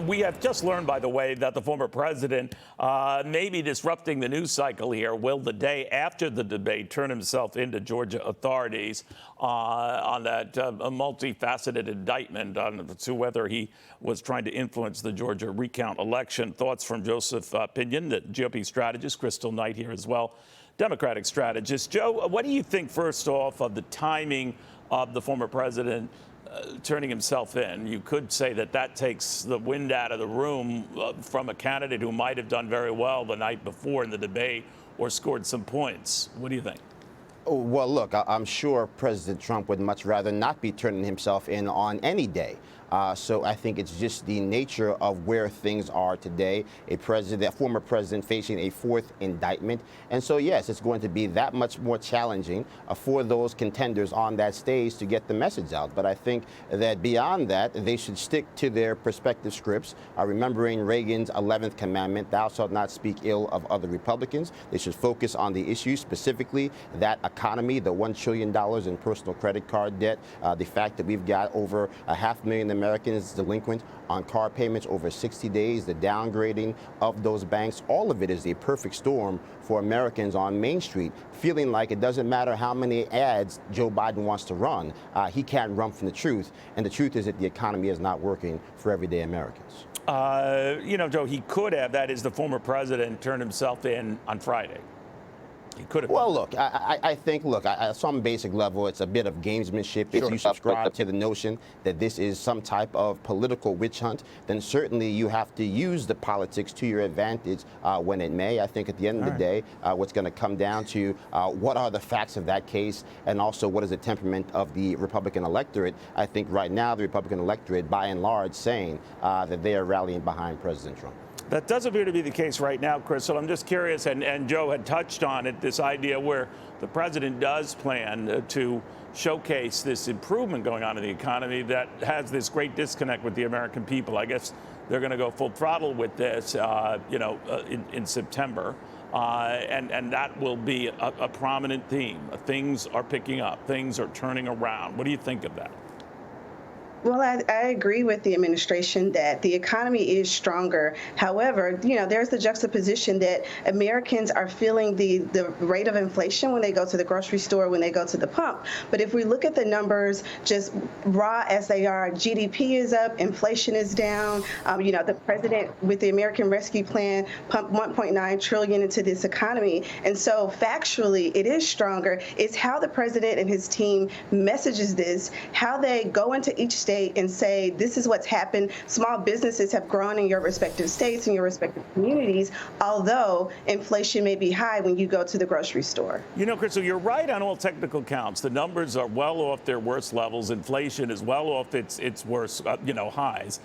We have just learned, by the way, that the former president may be disrupting the news cycle here. Will the day after the debate turn himself into Georgia authorities on that multifaceted indictment to whether he was trying to influence the Georgia recount election? Thoughts from Joseph Pinion, the GOP strategist, Kristal Knight here as well, Democratic strategist. Joe, what do you think, first off, of the timing of the former president turning himself in? You could say that that takes the wind out of the room from a candidate who might have done very well the night before in the debate or scored some points. What do you think? Well, look, I'm sure President Trump would much rather not be turning himself in on any day. So I think it's just the nature of where things are today. A former president facing a fourth indictment. And so, yes, it's going to be that much more challenging for those contenders on that stage to get the message out. But I think that beyond that, they should stick to their respective scripts, remembering Reagan's 11th commandment, thou shalt not speak ill of other Republicans. They should focus on the issues, specifically that economy, the $1 trillion in personal credit card debt, the fact that we've got over 500,000 Americans delinquent on car payments over 60 days, the downgrading of those banks. All of it is a perfect storm for Americans on Main Street, feeling like it doesn't matter how many ads Joe Biden wants to run. He can't run from the truth. And the truth is that the economy is not working for everyday Americans. You know, Joe, he could have, that is, the former president turned himself in on Friday. He could have. Well, look, I think, at some basic level, it's a bit of gamesmanship. If you subscribe to the notion that this is some type of political witch hunt, then certainly you have to use the politics to your advantage when it may. I think at the end of the day, what's going to come down to what are the facts of that case, and also what is the temperament of the Republican electorate. I think right now the Republican electorate, by and large, saying that they are rallying behind President Trump. That does appear to be the case right now, Kristal. I'm just curious, and Joe had touched on it, this idea where the president does plan to showcase this improvement going on in the economy that has this great disconnect with the American people. I guess they're going to go full throttle with this, in September. And that will be a prominent theme. Things are picking up. Things are turning around. What do you think of that? Well, I agree with the administration that the economy is stronger. However, there's the juxtaposition that Americans are feeling the rate of inflation when they go to the grocery store, when they go to the pump. But if we look at the numbers, just raw as they are, GDP is up, inflation is down. The president, with the American Rescue Plan, pumped $1.9 trillion into this economy. And so factually, it is stronger. It's how the president and his team messages this, how they go into each state and say, this is what's happened. Small businesses have grown in your respective states and your respective communities, although inflation may be high when you go to the grocery store. You know, Kristal, you're right on all technical counts. The numbers are well off their worst levels. Inflation is well off its worst, highs.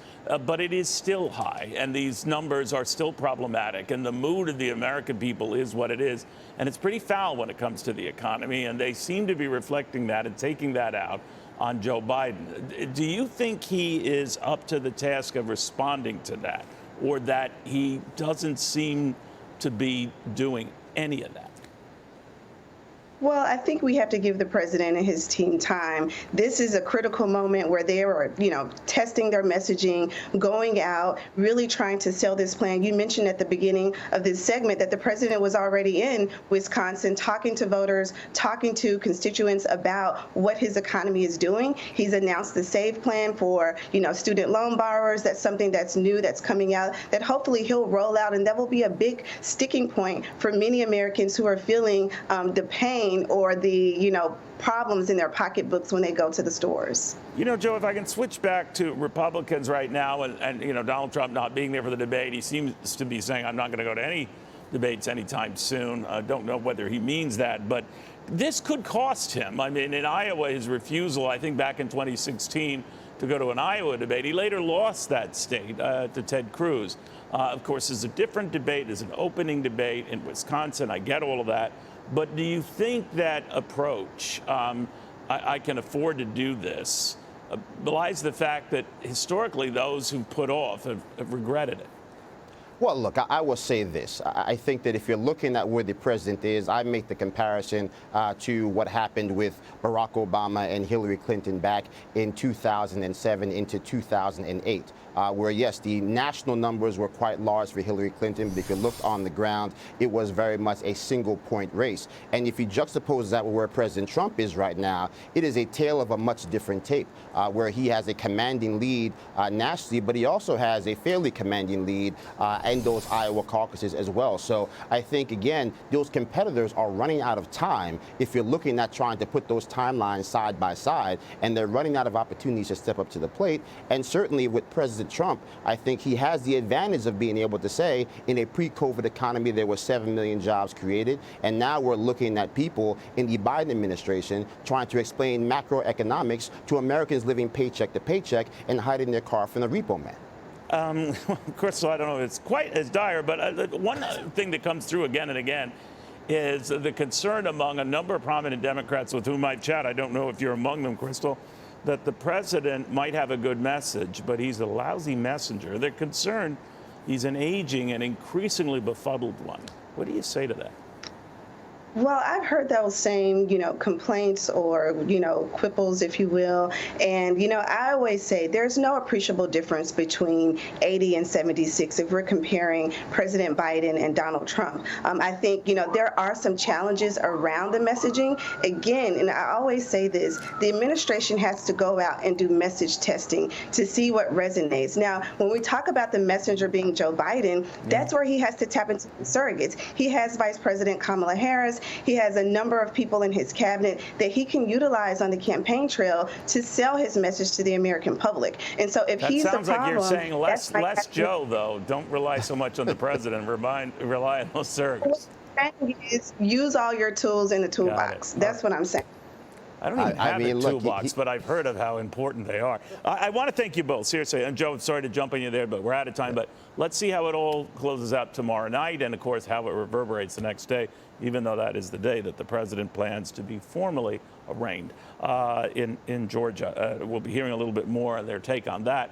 But it is still high, and these numbers are still problematic. And the mood of the American people is what it is. And it's pretty foul when it comes to the economy. And they seem to be reflecting that and taking that out on Joe Biden. Do you think he is up to the task of responding to that, or that he doesn't seem to be doing any of that? Well, I think we have to give the president and his team time. This is a critical moment where they are, testing their messaging, going out, really trying to sell this plan. You mentioned at the beginning of this segment that the president was already in Wisconsin talking to voters, talking to constituents about what his economy is doing. He's announced the SAVE plan for, student loan borrowers. That's something that's new, that's coming out, that hopefully he'll roll out. And that will be a big sticking point for many Americans who are feeling the pain or the, problems in their pocketbooks when they go to the stores. Joe, if I can switch back to Republicans right now, and Donald Trump not being there for the debate, he seems to be saying, I'm not going to go to any debates anytime soon. I don't know whether he means that, but this could cost him. I mean, in Iowa, his refusal, I think back in 2016, to go to an Iowa debate, he later lost that state to Ted Cruz. Of course, there's a different debate. There's an opening debate in Wisconsin. I get all of that. But do you think that approach, I can afford to do this, belies the fact that historically those who put off have regretted it? Well, look, I will say this. I think that if you're looking at where the president is, I make the comparison to what happened with Barack Obama and Hillary Clinton back in 2007 into 2008. where, yes, the national numbers were quite large for Hillary Clinton, but if you looked on the ground, it was very much a single-point race. And if you juxtapose that with where President Trump is right now, it is a tale of a much different tape, where he has a commanding lead nationally, but he also has a fairly commanding lead in those Iowa caucuses as well. So I think, again, those competitors are running out of time if you're looking at trying to put those timelines side by side, and they're running out of opportunities to step up to the plate. And certainly with President Trump, I think he has the advantage of being able to say, in a pre-COVID economy, there were 7 million jobs created, and now we're looking at people in the Biden administration trying to explain macroeconomics to Americans living paycheck to paycheck and hiding their car from the repo man. Kristal, I don't know if it's quite as dire, but one thing that comes through again and again is the concern among a number of prominent Democrats with whom I've chatted. I don't know if you're among them, Kristal, that the president might have a good message, but he's a lousy messenger. They're concerned he's an aging and increasingly befuddled one. What do you say to that? Well, I've heard those same, complaints or, quibbles, if you will. And, I always say there's no appreciable difference between 80 and 76 if we're comparing President Biden and Donald Trump. I think, there are some challenges around the messaging. Again, and I always say this, the administration has to go out and do message testing to see what resonates. Now, when we talk about the messenger being Joe Biden, that's where he has to tap into surrogates. He has Vice President Kamala Harris. He has a number of people in his cabinet that he can utilize on the campaign trail to sell his message to the American public. And so if he's the problem, that sounds like you're saying less Joe, though. Don't rely so much on the president. Rely on those surrogates. What I'm saying is use all your tools in the toolbox. That's what I'm saying. I don't even have a toolbox, but I've heard of how important they are. I want to thank you both, seriously. And Joe, sorry to jump on you there, but we're out of time. But let's see how it all closes out tomorrow night and, of course, how it reverberates the next day, even though that is the day that the president plans to be formally arraigned in Georgia. We'll be hearing a little bit more of their take on that.